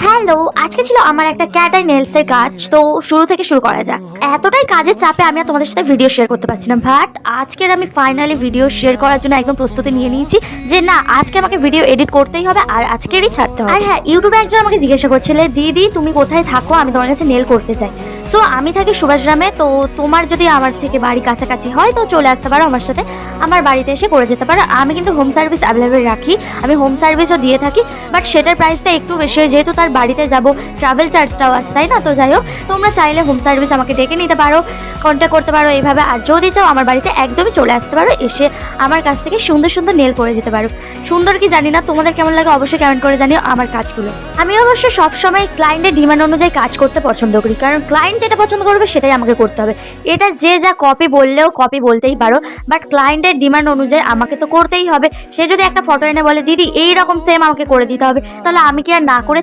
Hello, আজকে ছিল আমার একটা ক্যাট আই নেলস এর কাজ। তো শুরু থেকে শুরু করা যাক। এতটাই কাজের চাপে আমি আর তোমাদের সাথে ভিডিও শেয়ার করতে পারছি না, বাট আজকের আমি ফাইনালি ভিডিও শেয়ার করার জন্য একদম প্রস্তুতি নিয়ে নিয়েছি যে না, আজকে আমাকে ভিডিও এডিট করতেই হবে আর আজকেরই ছাড়তে হবে। আর হ্যাঁ, ইউটিউবে একজন আমাকে জিজ্ঞাসা করছিলে, দিদি তুমি কোথায় থাকো, আমি তোমার কাছে নেল করতে চাই। সো আমি থাকি সুভাষগ্রামে। তো তোমার যদি আমার থেকে বাড়ি কাছাকাছি হয় তো চলে আসতে পারো আমার সাথে, আমার বাড়িতে এসে করে যেতে পারো। আমি কিন্তু হোম সার্ভিস অ্যাভেলেবেল রাখি, আমি হোম সার্ভিসও দিয়ে থাকি, বাট সেটার প্রাইসটা একটু বেশি হয় যেহেতু তার বাড়িতে যাব, ট্রাভেল চার্জটাও আছে, তাই না? তো যাই হোক, তোমরা চাইলে হোম সার্ভিস আমাকে ডেকে নিতে পারো, কন্ট্যাক্ট করতে পারো এইভাবে। আর যদি চাও আমার বাড়িতে একদমই চলে আসতে পারো, এসে আমার কাছ থেকে সুন্দর সুন্দর নেল করে যেতে পারো। সুন্দর কি জানি না, তোমাদের কেমন লাগে অবশ্যই কমেন্ট করে জানিও আমার কাজগুলো। আমি অবশ্য সবসময় ক্লায়েন্টের ডিমান্ড অনুযায়ী কাজ করতে পছন্দ করি, কারণ ক্লায়েন্ট যেটা পছন্দ করবে সেটাই আমাকে করতে হবে। এটা যে যা কপি বললেও কপি বলতেই পারো, বাট ক্লায়েন্টের ডিমান্ড অনুযায়ী আমাকে তো করতেই হবে। সে যদি একটা ফটো এনে বলে দিদি এই রকম সেম আমাকে করে দিতে হবে, তাহলে আমি কি আর না করে